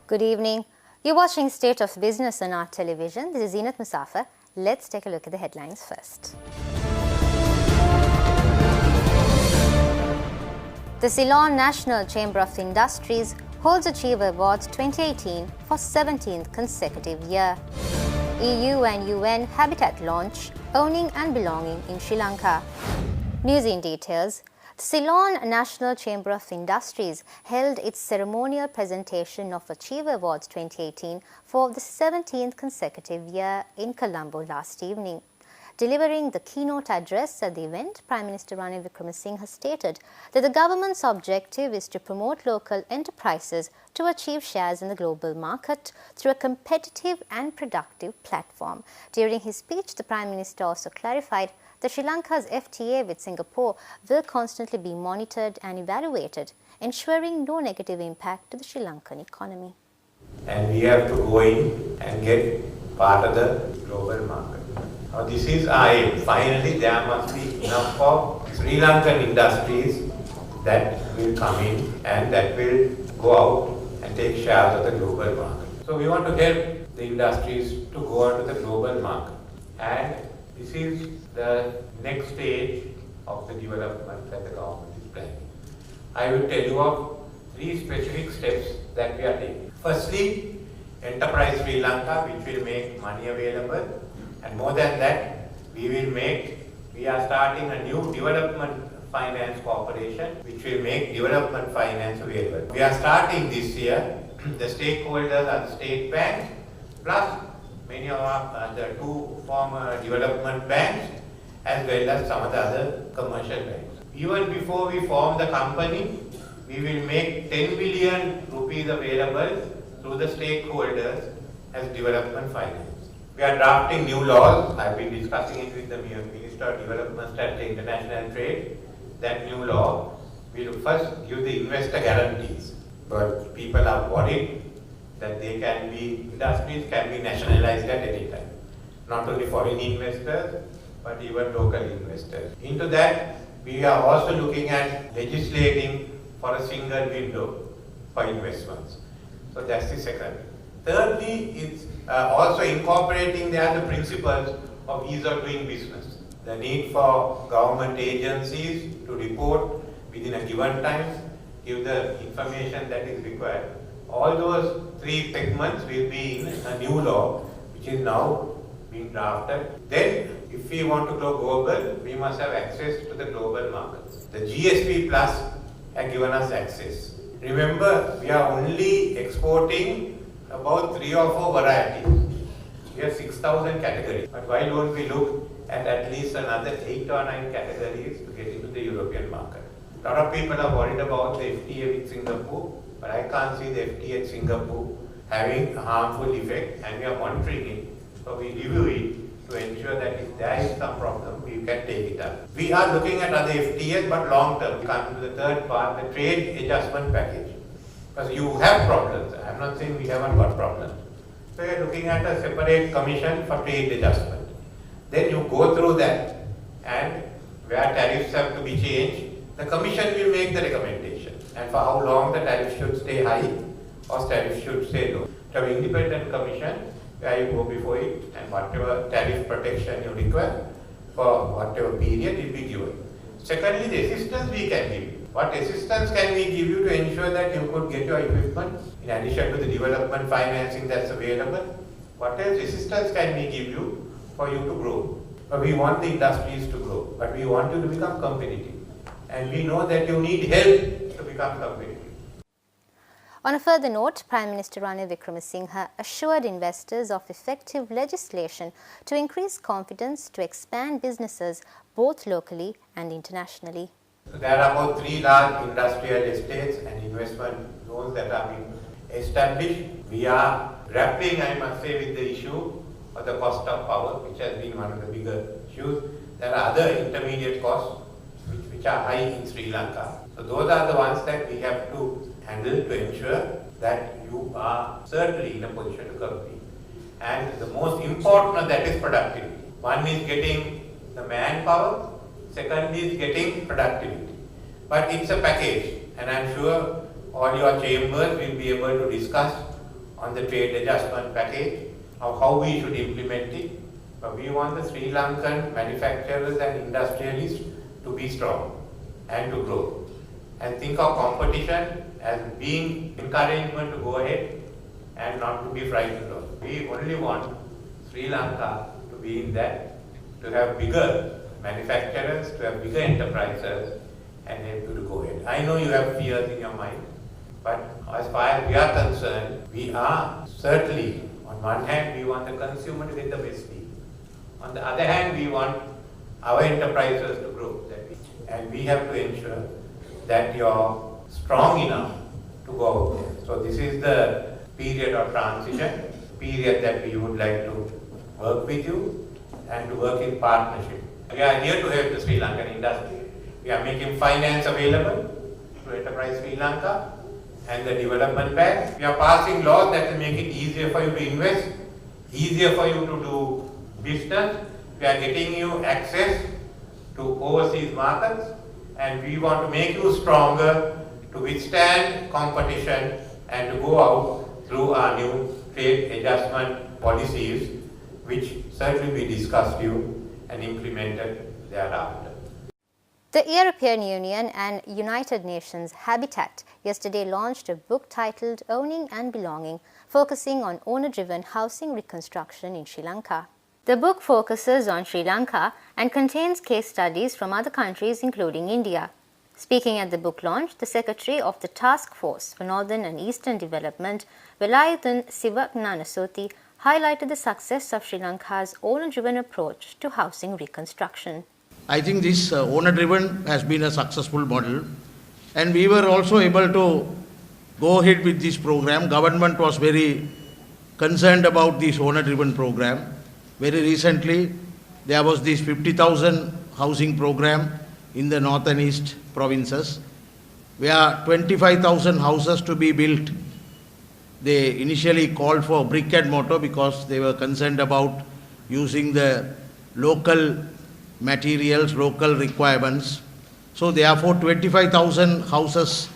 Good evening. You're watching State of Business on our television. This is Zeenat Musafir. Let's take a look at the headlines first. The Ceylon National Chamber of Industries holds Achiever Awards 2018 for 17th consecutive year. EU and UN Habitat launch, owning and belonging in Sri Lanka. News in details. The Ceylon National Chamber of Industries held its ceremonial presentation of Achiever Awards 2018 for the 17th consecutive year in Colombo last evening. Delivering the keynote address at the event, Prime Minister Ranil Wickremesinghe stated that the government's objective is to promote local enterprises to achieve shares in the global market through a competitive and productive platform. During his speech, the Prime Minister also clarified that Sri Lanka's FTA with Singapore will constantly be monitored and evaluated, ensuring no negative impact to the Sri Lankan economy. And we have to go in and get part of the global market. Now this is our aim. Finally, there must be enough of Sri Lankan industries that will come in and that will go out and take shares of the global market. So we want to help the industries to go out to the global market. And this is the next stage of the development that the government is planning. I will tell you of 3 specific steps that we are taking. Firstly, Enterprise Sri Lanka, which will make money available, and more than that, we are starting a new development finance corporation which will make development finance available. We are starting this year. The stakeholders are the state banks plus many of the 2 former development banks as well as some of the other commercial banks. Even before we form the company, we will make 10 billion rupees available through the stakeholders as development finance. We are drafting new laws. I've been discussing it with the Minister of Development Strategy and International Trade. That new law will first give the investor guarantees. But people are worried that industries can be nationalized at any time. Not only foreign investors, but even local investors. Into that, we are also looking at legislating for a single window for investments. So that's the second. Thirdly, it's also incorporating the principles of ease of doing business. The need for government agencies to report within a given time, give the information that is required. All those 3 segments will be in a new law, which is now being drafted. Then, if we want to go global, we must have access to the global markets. The GSP Plus has given us access. Remember, we are only exporting about 3 or 4 varieties. We have 6,000 categories. But why don't we look at least another 8 or 9 categories to get into the European market? A lot of people are worried about the FTA with Singapore, but I can't see the FTA at Singapore having a harmful effect, and we are monitoring it. So we review it to ensure that if there is some problem, we can take it up. We are looking at other FTAs, but long term. We come to the third part, the trade adjustment package. Because you have problems. I'm not saying we haven't got problems. So you're looking at a separate commission for trade adjustment. Then you go through that, and where tariffs have to be changed, the commission will make the recommendation. And for how long the tariff should stay high or tariff should stay low. You have an independent commission where you go before it, and whatever tariff protection you require for whatever period will be given. Secondly, the assistance we can give you. What assistance can we give you to ensure that you could get your equipment in addition to the development financing that's available? What else assistance can we give you for you to grow? But we want the industries to grow, but we want you to become competitive. And we know that you need help to become competitive. On a further note, Prime Minister Ranil Wickremesinghe assured investors of effective legislation to increase confidence to expand businesses both locally and internationally. So there are about 3 large industrial estates and investment zones that are being established. We are grappling, I must say, with the issue of the cost of power, which has been one of the bigger issues. There are other intermediate costs which are high in Sri Lanka. So those are the ones that we have to handle to ensure that you are certainly in a position to compete. And the most important of that is productivity. One is getting the manpower, second is getting productivity. But it's a package, and I'm sure all your chambers will be able to discuss on the trade adjustment package of how we should implement it. But we want the Sri Lankan manufacturers and industrialists to be strong and to grow. And think of competition as being encouragement to go ahead and not to be frightened of. We only want Sri Lanka to be in that, to have bigger manufacturers, to have bigger enterprises, and able to go ahead. I know you have fears in your mind, but as far as we are concerned, we are certainly, on one hand, we want the consumer to get the best deal. On the other hand, we want our enterprises to grow. And we have to ensure that you're strong enough to go out there. So this is the period of transition, period that we would like to work with you and to work in partnership. We are here to help the Sri Lankan industry. We are making finance available to Enterprise Sri Lanka and the development bank. We are passing laws that will make it easier for you to invest, easier for you to do business. We are getting you access to overseas markets, and we want to make you stronger to withstand competition and to go out through our new trade adjustment policies, which certainly we discussed you and implemented thereafter. The European Union and United Nations Habitat yesterday launched a book titled Owning and Belonging, focusing on owner-driven housing reconstruction in Sri Lanka. The book focuses on Sri Lanka and contains case studies from other countries including India. Speaking at the book launch, the Secretary of the Task Force for Northern and Eastern Development, Velayuthan Sivagnanasothy, highlighted the success of Sri Lanka's owner-driven approach to housing reconstruction. I think this owner-driven has been a successful model, and we were also able to go ahead with this program. Government was very concerned about this owner-driven program. Very recently, there was this 50,000 housing program in the north and east provinces, where 25,000 houses to be built. They initially called for brick and mortar because they were concerned about using the local materials, local requirements. So therefore 25,000 houses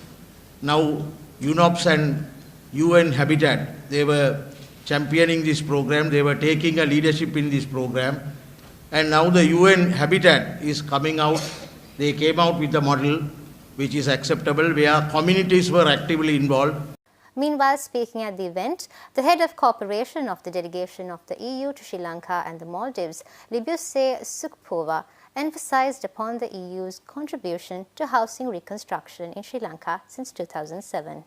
now UNOPS and UN Habitat, they were championing this program, they were taking a leadership in this program, and now the UN Habitat is coming out. They came out with a model which is acceptable, where communities were actively involved. Meanwhile, speaking at the event, the head of cooperation of the delegation of the EU to Sri Lanka and the Maldives, Libuse Sukpova, emphasized upon the EU's contribution to housing reconstruction in Sri Lanka since 2007.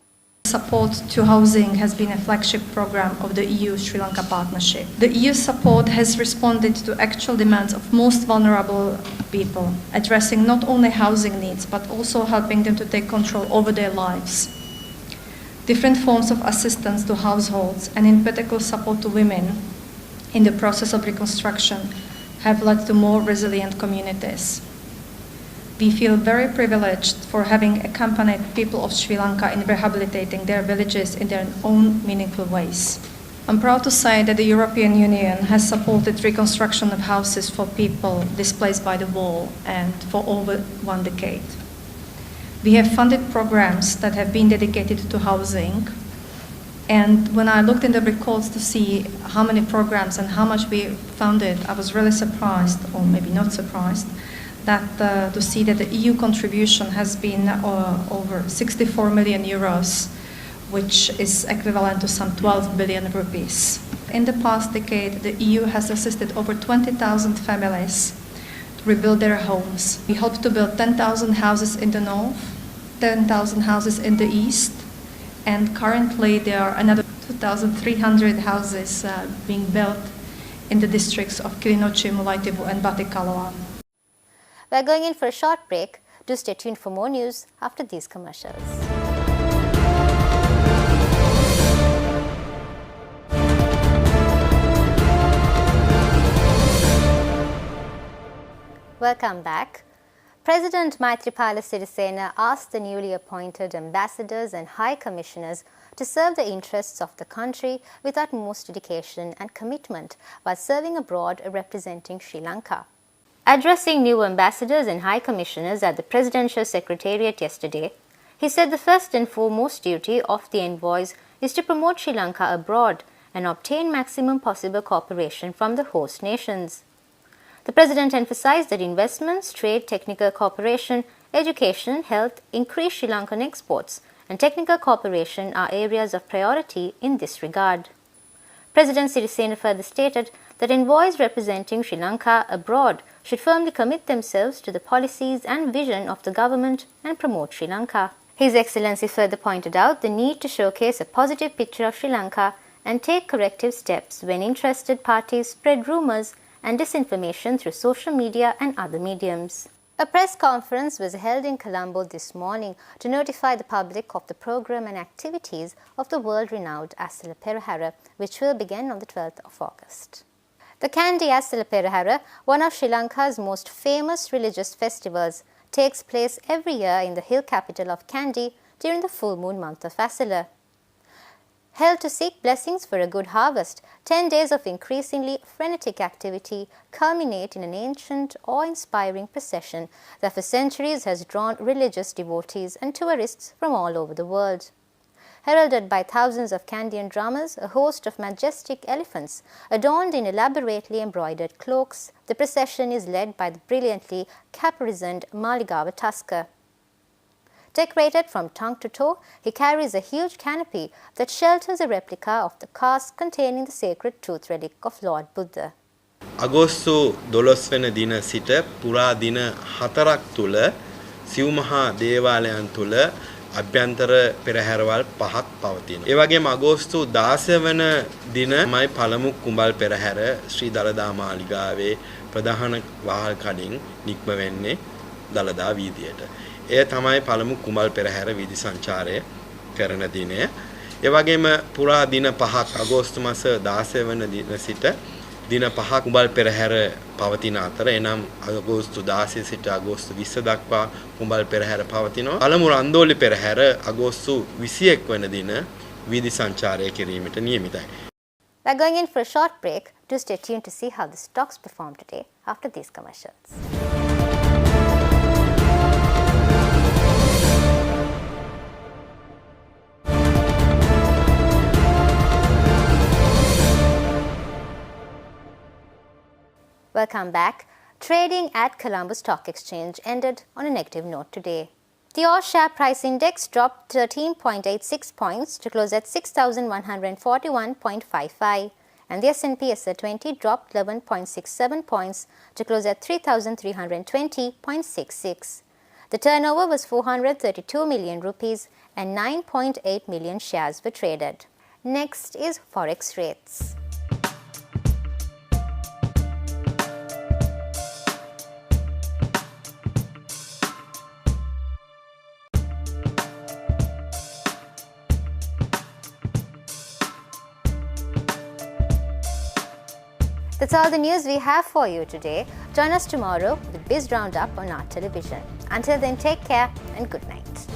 Support to housing has been a flagship program of the EU-Sri Lanka partnership. The EU support has responded to actual demands of most vulnerable people, addressing not only housing needs, but also helping them to take control over their lives. Different forms of assistance to households, and in particular support to women in the process of reconstruction, have led to more resilient communities. We feel very privileged for having accompanied people of Sri Lanka in rehabilitating their villages in their own meaningful ways. I'm proud to say that the European Union has supported reconstruction of houses for people displaced by the war and for over 1 decade. We have funded programs that have been dedicated to housing, and when I looked in the records to see how many programs and how much we funded, I was really surprised, or maybe not surprised, that to see that the EU contribution has been over 64 million euros, which is equivalent to some 12 billion rupees. In the past decade, the EU has assisted over 20,000 families to rebuild their homes. We hope to build 10,000 houses in the north, 10,000 houses in the east, and currently there are another 2,300 houses being built in the districts of Kilinochchi, Mullaitivu, and Batticaloa. We're going in for a short break. Do stay tuned for more news after these commercials. Welcome back. President Maithripala Sirisena asked the newly appointed ambassadors and high commissioners to serve the interests of the country with utmost dedication and commitment while serving abroad representing Sri Lanka. Addressing new ambassadors and high commissioners at the Presidential Secretariat yesterday, he said the first and foremost duty of the envoys is to promote Sri Lanka abroad and obtain maximum possible cooperation from the host nations. The President emphasized that investments, trade, technical cooperation, education, health, increased Sri Lankan exports, and technical cooperation are areas of priority in this regard. President Sirisena further stated that envoys representing Sri Lanka abroad should firmly commit themselves to the policies and vision of the government and promote Sri Lanka. His Excellency further pointed out the need to showcase a positive picture of Sri Lanka and take corrective steps when interested parties spread rumours and disinformation through social media and other mediums. A press conference was held in Colombo this morning to notify the public of the program and activities of the world-renowned Asala Perahara, which will begin on the 12th of August. The Kandy Asala Perahara, one of Sri Lanka's most famous religious festivals, takes place every year in the hill capital of Kandy during the full moon month of Asala. Held to seek blessings for a good harvest, 10 days of increasingly frenetic activity culminate in an ancient, awe-inspiring procession that for centuries has drawn religious devotees and tourists from all over the world. Heralded by thousands of Kandyan drummers, a host of majestic elephants adorned in elaborately embroidered cloaks, the procession is led by the brilliantly caparisoned Maligawa Tusker. Decorated from tongue to toe, he carries a huge canopy that shelters a replica of the cask containing the sacred tooth relic of Lord Buddha. අගෝස්තු 12 වෙනි දින සිට පුරා දින 4ක් තුල සිව්මහා දේවාලයන් තුල අභ්‍යන්තර පෙරහැරවල් 5ක් පවතිනවා. ඒ වගේම අගෝස්තු 16 වෙනි දිනමයි පළමු කුඹල් පෙරහැර ශ්‍රී දලදා මාලිගාවේ ප්‍රධාන වාහල් කඩින් නික්ම වෙන්නේ දලදා වීදියට. ඒ තමයි පළමු කුඹල් පෙරහැර වීදි සංචාරය කරන දිනය. ඒ වගේම පුරා දින 5ක් අගෝස්තු මාස 16 වෙනි දින සිට දින 5ක් කුඹල් පෙරහැර පවතින අතර එනම් අගෝස්තු 16 සිට අගෝස්තු 20 දක්වා කුඹල් පෙරහැර පවතිනවා. පළමු රන්දෝලි පෙරහැර අගෝස්තු 21 වෙනි දින වීදි සංචාරය කිරීමට නියමිතයි. We're going in for a short break. Do stay tuned to see how the stocks perform today after these commercials. Welcome back. Trading at Colombo Stock Exchange ended on a negative note today. The All Share Price Index dropped 13.86 points to close at 6,141.55, and the S&P SR20 dropped 11.67 points to close at 3,320.66. The turnover was 432 million rupees and 9.8 million shares were traded. Next is Forex rates. That's all the news we have for you today. Join us tomorrow with Biz Roundup on our television. Until then, take care and good night.